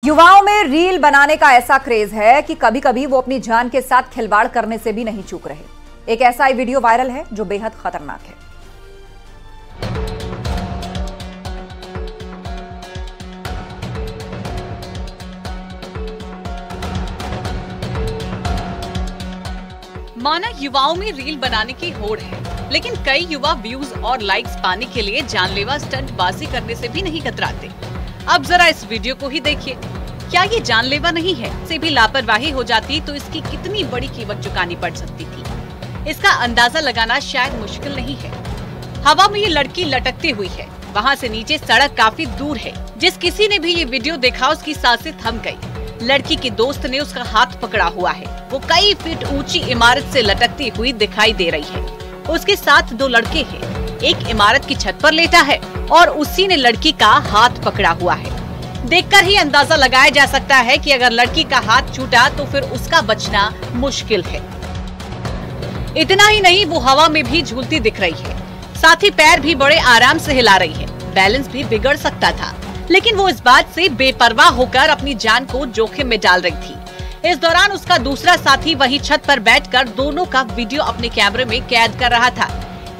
युवाओं में रील बनाने का ऐसा क्रेज है कि कभी कभी वो अपनी जान के साथ खिलवाड़ करने से भी नहीं चूक रहे। एक ऐसा ही वीडियो वायरल है जो बेहद खतरनाक है। माना युवाओं में रील बनाने की होड़ है, लेकिन कई युवा व्यूज और लाइक्स पाने के लिए जानलेवा स्टंटबाजी करने से भी नहीं कतराते। अब जरा इस वीडियो को ही देखिए। क्या ये जानलेवा नहीं है? से भी लापरवाही हो जाती तो इसकी कितनी बड़ी कीमत चुकानी पड़ सकती थी, इसका अंदाजा लगाना शायद मुश्किल नहीं है। हवा में ये लड़की लटकती हुई है, वहाँ से नीचे सड़क काफी दूर है। जिस किसी ने भी ये वीडियो देखा उसकी सांसें थम गयी। लड़की के दोस्त ने उसका हाथ पकड़ा हुआ है, वो कई फीट ऊंची इमारत से लटकती हुई दिखाई दे रही है। उसके साथ दो लड़के हैं, एक इमारत की छत पर लेटा है और उसी ने लड़की का हाथ पकड़ा हुआ है। देखकर ही अंदाजा लगाया जा सकता है कि अगर लड़की का हाथ छूटा तो फिर उसका बचना मुश्किल है। इतना ही नहीं, वो हवा में भी झूलती दिख रही है, साथ ही पैर भी बड़े आराम से हिला रही है। बैलेंस भी बिगड़ सकता था, लेकिन वो इस बात से बेपरवाह होकर अपनी जान को जोखिम में डाल रही थी। इस दौरान उसका दूसरा साथी वही छत पर बैठकर दोनों का वीडियो अपने कैमरे में कैद कर रहा था।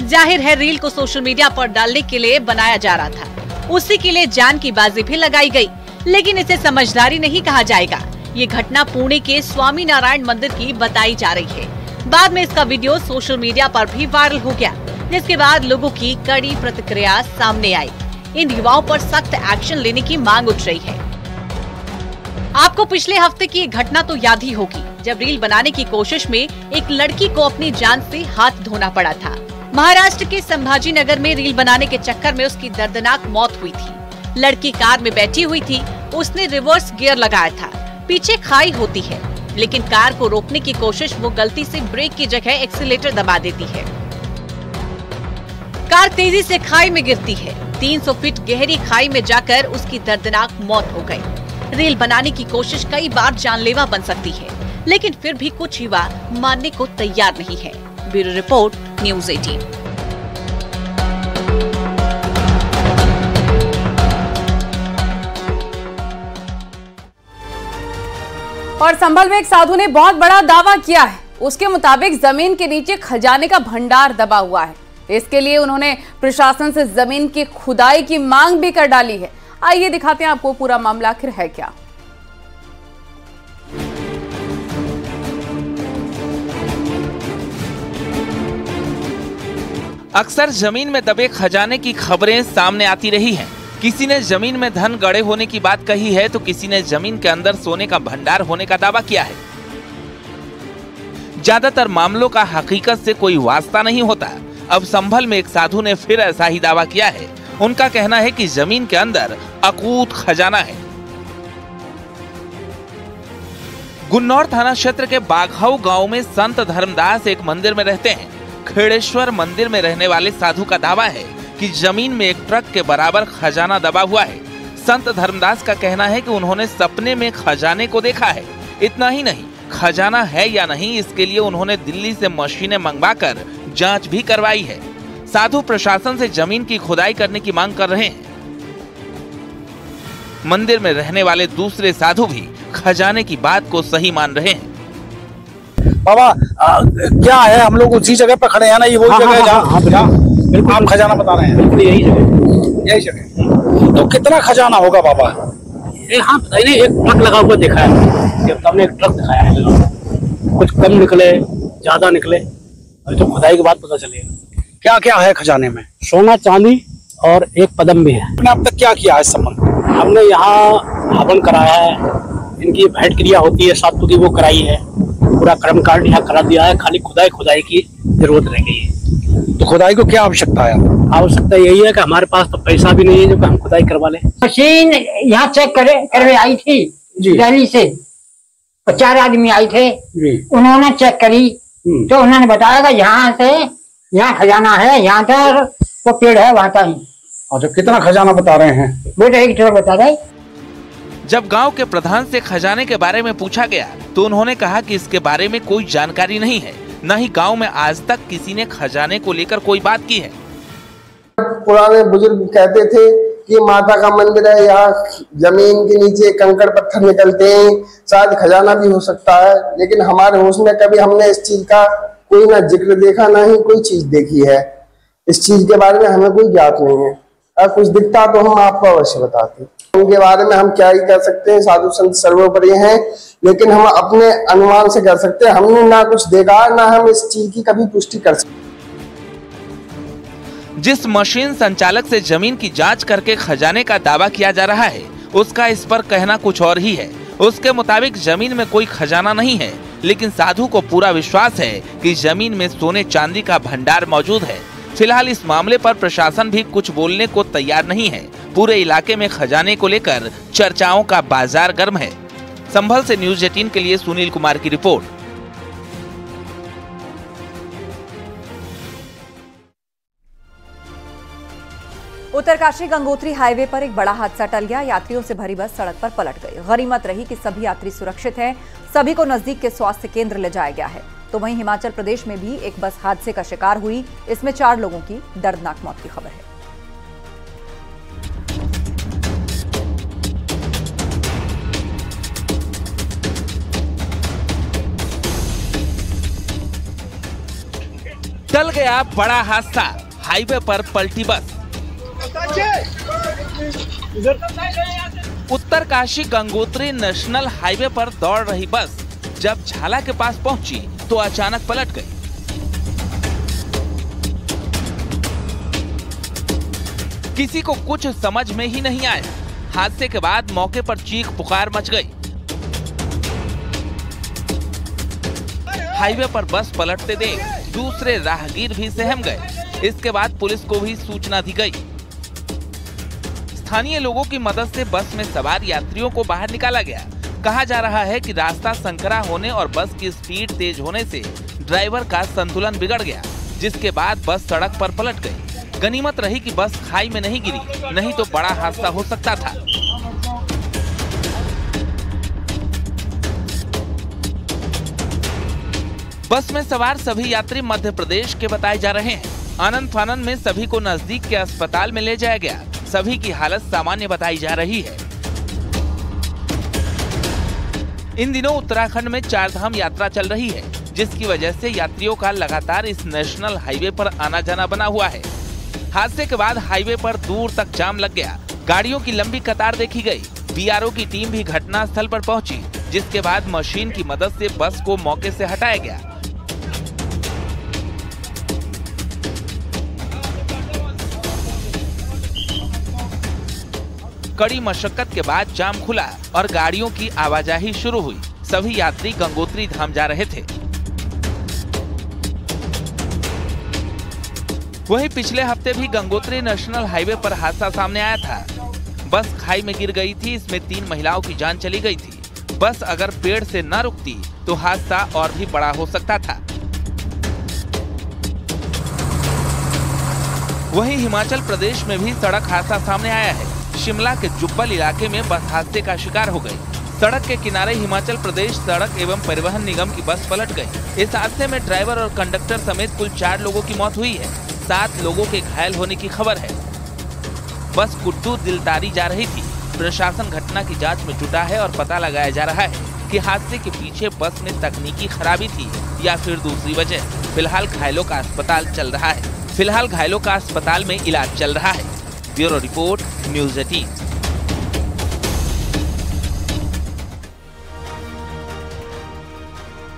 जाहिर है रील को सोशल मीडिया पर डालने के लिए बनाया जा रहा था, उसी के लिए जान की बाजी भी लगाई गई, लेकिन इसे समझदारी नहीं कहा जाएगा। ये घटना पुणे के स्वामी नारायण मंदिर की बताई जा रही है। बाद में इसका वीडियो सोशल मीडिया पर भी वायरल हो गया, जिसके बाद लोगों की कड़ी प्रतिक्रिया सामने आई। इन युवाओं पर सख्त एक्शन लेने की मांग उठ रही है। आपको पिछले हफ्ते की एक घटना तो याद ही होगी, जब रील बनाने की कोशिश में एक लड़की को अपनी जान से हाथ धोना पड़ा था। महाराष्ट्र के संभाजी नगर में रील बनाने के चक्कर में उसकी दर्दनाक मौत हुई थी। लड़की कार में बैठी हुई थी, उसने रिवर्स गियर लगाया था। पीछे खाई होती है, लेकिन कार को रोकने की कोशिश वो गलती से ब्रेक की जगह एक्सीलेटर दबा देती है। कार तेजी से खाई में गिरती है। 300 फीट गहरी खाई में जाकर उसकी दर्दनाक मौत हो गई। रील बनाने की कोशिश कई बार जानलेवा बन सकती है, लेकिन फिर भी कुछ युवा मानने को तैयार नहीं है। Bureau report, news 18। और संभल में एक साधु ने बहुत बड़ा दावा किया है। उसके मुताबिक जमीन के नीचे खजाने का भंडार दबा हुआ है। इसके लिए उन्होंने प्रशासन से जमीन की खुदाई की मांग भी कर डाली है। आइए दिखाते हैं आपको पूरा मामला आखिर है क्या। अक्सर जमीन में दबे खजाने की खबरें सामने आती रही हैं। किसी ने जमीन में धन गड़े होने की बात कही है तो किसी ने जमीन के अंदर सोने का भंडार होने का दावा किया है। ज्यादातर मामलों का हकीकत से कोई वास्ता नहीं होता। अब संभल में एक साधु ने फिर ऐसा ही दावा किया है। उनका कहना है कि जमीन के अंदर अकूत खजाना है। गुन्नौर थाना क्षेत्र के बाघाऊ गांव में संत धर्मदास एक मंदिर में रहते हैं। खेड़ेश्वर मंदिर में रहने वाले साधु का दावा है कि जमीन में एक ट्रक के बराबर खजाना दबा हुआ है। संत धर्मदास का कहना है कि उन्होंने सपने में खजाने को देखा है। इतना ही नहीं, खजाना है या नहीं इसके लिए उन्होंने दिल्ली से मशीनें मंगवाकर जांच भी करवाई है। साधु प्रशासन से जमीन की खुदाई करने की मांग कर रहे हैं। मंदिर में रहने वाले दूसरे साधु भी खजाने की बात को सही मान रहे हैं। बाबा क्या है, हम लोग उसी जगह पर खड़े हैं ना, ये वो जगह है जहाँ आप खजाना बता रहे हैं? बिल्कुल यही जगह। तो कितना खजाना होगा बाबा? हाँ पता नहीं, एक ट्रक लगा हुआ देखा है, जब हमने एक ट्रक दिखाया है। कुछ कम निकले, ज्यादा निकले, तो खुदाई के बाद पता चलेगा। क्या क्या है खजाने में? सोना, चांदी और एक पदम भी है। आपने अब तक क्या किया है इस संबंध में? हमने यहाँ हवन कराया है, इनकी भेंट क्रिया होती है सातों की, वो कराई है। पूरा कर्म कांड यहाँ करा दिया है, खाली खुदाई की जरूरत रह गई है। तो खुदाई को क्या आवश्यकता है? आवश्यकता यही है कि हमारे पास तो पैसा भी नहीं है जो हम खुदाई करवा लें। मशीन यहाँ चेक करने आई थी दिल्ली से, 4 आदमी आए थे, उन्होंने चेक करी तो उन्होंने बताया कि यहाँ से यहाँ खजाना है, यहाँ पर वो पेड़ है वहाँ का ही। अच्छा, कितना खजाना बता रहे हैं? वो तो एक ट्रक बता रहे। जब गांव के प्रधान से खजाने के बारे में पूछा गया तो उन्होंने कहा कि इसके बारे में कोई जानकारी नहीं है, न ही गांव में आज तक किसी ने खजाने को लेकर कोई बात की है। पुराने बुजुर्ग कहते थे कि माता का मंदिर है, यहाँ जमीन के नीचे कंकड़ पत्थर निकलते हैं, शायद खजाना भी हो सकता है, लेकिन हमारे होश में कभी हमने इस चीज का कोई ना जिक्र देखा, ना ही कोई चीज देखी है। इस चीज के बारे में हमें कोई ज्ञात नहीं है। अगर कुछ दिखता तो हम आपको अवश्य बताते। उनके बारे में हम क्या ही कह सकते हैं, साधु संत सर्वोपरि हैं, लेकिन हम अपने अनुमान से कर सकते हैं। हमने ना कुछ देखा, ना हम इस चीज की कभी पुष्टि कर सकते। जिस मशीन संचालक से जमीन की जांच करके खजाने का दावा किया जा रहा है, उसका इस पर कहना कुछ और ही है। उसके मुताबिक जमीन में कोई खजाना नहीं है, लेकिन साधु को पूरा विश्वास है कि जमीन में सोने चांदी का भंडार मौजूद है। फिलहाल इस मामले पर प्रशासन भी कुछ बोलने को तैयार नहीं है। पूरे इलाके में खजाने को लेकर चर्चाओं का बाजार गर्म है। संभल से न्यूज़ 18 के लिए सुनील कुमार की रिपोर्ट। उत्तरकाशी गंगोत्री हाईवे पर एक बड़ा हादसा टल गया। यात्रियों से भरी बस सड़क पर पलट गई। गनीमत रही कि सभी यात्री सुरक्षित हैं। सभी को नजदीक के स्वास्थ्य केंद्र ले जाया गया है। तो वहीं हिमाचल प्रदेश में भी एक बस हादसे का शिकार हुई। इसमें 4 लोगों की दर्दनाक मौत की खबर है। टल गया बड़ा हादसा, हाईवे पर पलटी बस। उत्तरकाशी गंगोत्री नेशनल हाईवे पर दौड़ रही बस जब झाला के पास पहुंची तो अचानक पलट गई। किसी को कुछ समझ में ही नहीं आया। हादसे के बाद मौके पर चीख पुकार मच गई। हाईवे पर बस पलटते देख दूसरे राहगीर भी सहम गए। इसके बाद पुलिस को भी सूचना दी गई। स्थानीय लोगों की मदद से बस में सवार यात्रियों को बाहर निकाला गया। कहा जा रहा है कि रास्ता संकरा होने और बस की स्पीड तेज होने से ड्राइवर का संतुलन बिगड़ गया, जिसके बाद बस सड़क पर पलट गई। गनीमत रही कि बस खाई में नहीं गिरी, नहीं तो बड़ा हादसा हो सकता था। बस में सवार सभी यात्री मध्य प्रदेश के बताए जा रहे हैं। आनंद फानंद में सभी को नजदीक के अस्पताल में ले जाया गया। सभी की हालत सामान्य बताई जा रही है। इन दिनों उत्तराखंड में 4 धाम यात्रा चल रही है, जिसकी वजह से यात्रियों का लगातार इस नेशनल हाईवे पर आना जाना बना हुआ है। हादसे के बाद हाईवे पर दूर तक जाम लग गया। गाड़ियों की लंबी कतार देखी गई। बीआरओ की टीम भी घटना स्थल पर पहुंची, जिसके बाद मशीन की मदद से बस को मौके से हटाया गया। कड़ी मशक्कत के बाद जाम खुला और गाड़ियों की आवाजाही शुरू हुई। सभी यात्री गंगोत्री धाम जा रहे थे। वहीं पिछले हफ्ते भी गंगोत्री नेशनल हाईवे पर हादसा सामने आया था। बस खाई में गिर गई थी। इसमें 3 महिलाओं की जान चली गई थी। बस अगर पेड़ से न रुकती तो हादसा और भी बड़ा हो सकता था। वहीं हिमाचल प्रदेश में भी सड़क हादसा सामने आया है। शिमला के जुब्बल इलाके में बस हादसे का शिकार हो गई। सड़क के किनारे हिमाचल प्रदेश सड़क एवं परिवहन निगम की बस पलट गई। इस हादसे में ड्राइवर और कंडक्टर समेत कुल 4 लोगों की मौत हुई है। 7 लोगों के घायल होने की खबर है। बस कुड्डू दिलतारी जा रही थी। प्रशासन घटना की जांच में जुटा है और पता लगाया जा रहा है कि हादसे के पीछे बस में तकनीकी खराबी थी या फिर दूसरी वजह। फिलहाल घायलों का अस्पताल में इलाज चल रहा है। Bureau report, news 18।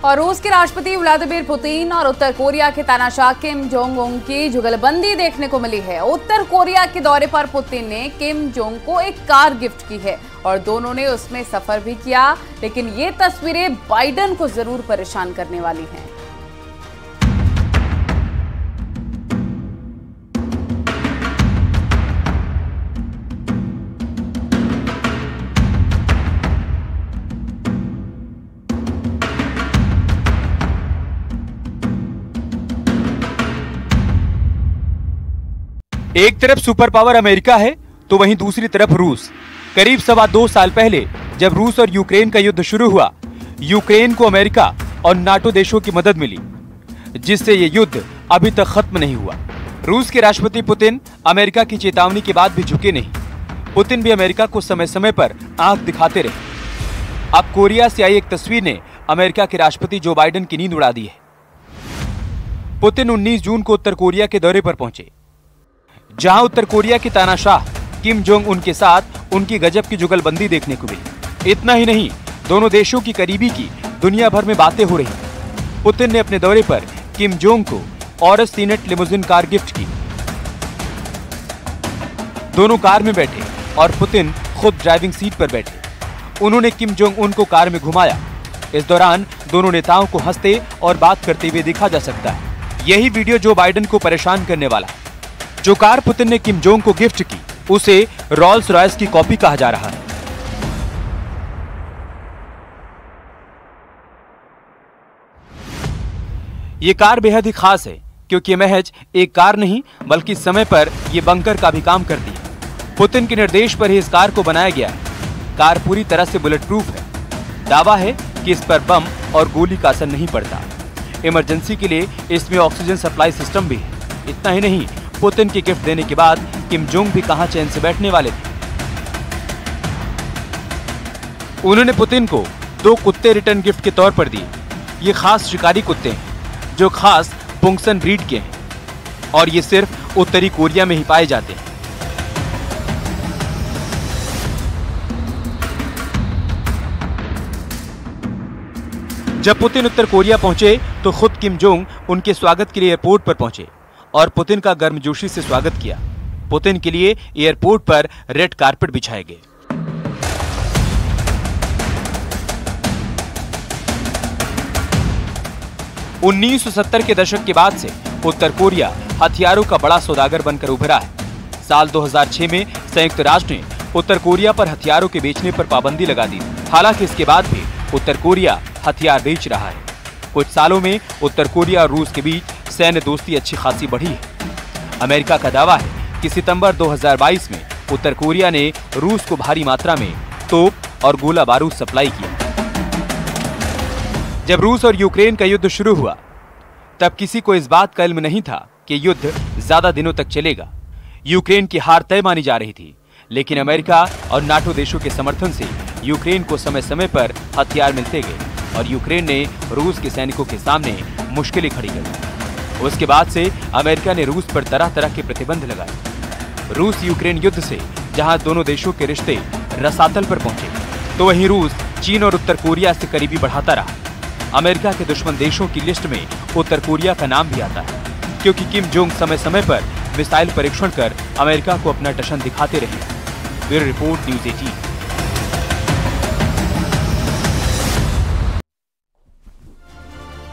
और रूस के राष्ट्रपति व्लादिमीर पुतिन और उत्तर कोरिया के तानाशाह किम जोंग उन की जुगलबंदी देखने को मिली है। उत्तर कोरिया के दौरे पर पुतिन ने किम जोंग को एक कार गिफ्ट की है और दोनों ने उसमें सफर भी किया। लेकिन ये तस्वीरें बाइडेन को जरूर परेशान करने वाली हैं। एक तरफ सुपर पावर अमेरिका है तो वहीं दूसरी तरफ रूस। करीब 2.25 साल पहले जब रूस और यूक्रेन का युद्ध शुरू हुआ, यूक्रेन को अमेरिका और नाटो देशों की मदद मिली, जिससे ये युद्ध अभी तक खत्म नहीं हुआ। रूस के राष्ट्रपति पुतिन अमेरिका की चेतावनी के बाद भी झुके नहीं। पुतिन भी अमेरिका को समय समय पर आंख दिखाते रहे। अब कोरिया से आई एक तस्वीर ने अमेरिका के राष्ट्रपति जो बाइडेन की नींद उड़ा दी है। पुतिन 19 जून को उत्तर कोरिया के दौरे पर पहुंचे, जहां उत्तर कोरिया के तानाशाह किम जोंग उन के साथ उनकी गजब की जुगलबंदी देखने को मिली। इतना ही नहीं, दोनों देशों की करीबी की दुनिया भर में बातें हो रही। पुतिन ने अपने दौरे पर किम जोंग को Aurus Senat limousine car gift की। दोनों कार में बैठे और पुतिन खुद ड्राइविंग सीट पर बैठे। उन्होंने किम जोंग उन को कार में घुमाया। इस दौरान दोनों नेताओं को हंसते और बात करते हुए देखा जा सकता है। यही वीडियो जो बाइडेन को परेशान करने वाला। जो कार पुतिन ने किम जोंग को गिफ्ट की, उसे रॉल्स रॉयस की कॉपी कहा जा रहा है। ये कार बेहद ही खास है, क्योंकि महज एक कार नहीं बल्कि समय पर यह बंकर का भी काम करती है। पुतिन के निर्देश पर ही इस कार को बनाया गया है। कार पूरी तरह से बुलेट प्रूफ है। दावा है कि इस पर बम और गोली का असर नहीं पड़ता। इमरजेंसी के लिए इसमें ऑक्सीजन सप्लाई सिस्टम भी है। इतना ही नहीं, पुतिन की गिफ्ट देने के बाद किम जोंग भी कहां चैन से बैठने वाले थे। उन्होंने पुतिन को 2 कुत्ते रिटर्न गिफ्ट के तौर पर दिए। ये खास शिकारी कुत्ते हैं जो खास पुंगसन ब्रीड के हैं और ये सिर्फ उत्तरी कोरिया में ही पाए जाते हैं। जब पुतिन उत्तर कोरिया पहुंचे तो खुद किम जोंग उनके स्वागत के लिए एयरपोर्ट पर पहुंचे और पुतिन का गर्मजोशी से स्वागत किया। पुतिन के लिए एयरपोर्ट पर रेड कारपेट बिछाए गए। उन्नीस 1970 के दशक के बाद से उत्तर कोरिया हथियारों का बड़ा सौदागर बनकर उभरा है। साल 2006 में संयुक्त राष्ट्र ने उत्तर कोरिया पर हथियारों के बेचने पर पाबंदी लगा दी। हालांकि इसके बाद भी उत्तर कोरिया हथियार बेच रहा है। कुछ सालों में उत्तर कोरिया और रूस के बीच सैन्य दोस्ती अच्छी खासी बढ़ी है। अमेरिका का दावा है कि सितंबर 2022 में उत्तर कोरिया ने रूस को भारी मात्रा में तोप और गोला बारूद सप्लाई किया। जब रूस और यूक्रेन का युद्ध शुरू हुआ, तब किसी को इस बात का इल्म नहीं था कि युद्ध ज्यादा दिनों तक चलेगा। यूक्रेन की हार तय मानी जा रही थी, लेकिन अमेरिका और नाटो देशों के समर्थन से यूक्रेन को समय समय पर हथियार मिलते गए और यूक्रेन ने रूस के सैनिकों के सामने मुश्किलें खड़ी कर दी। उसके बाद से अमेरिका ने रूस पर तरह तरह के प्रतिबंध लगाए। रूस यूक्रेन युद्ध से जहां दोनों देशों के रिश्ते रसातल पर पहुंचे, तो वहीं रूस चीन और उत्तर कोरिया से करीबी बढ़ाता रहा। अमेरिका के दुश्मन देशों की लिस्ट में उत्तर कोरिया का नाम भी आता है, क्योंकि किम जोंग समय समय पर मिसाइल परीक्षण कर अमेरिका को अपना टशन दिखाते रहे। Bureau report, news 18।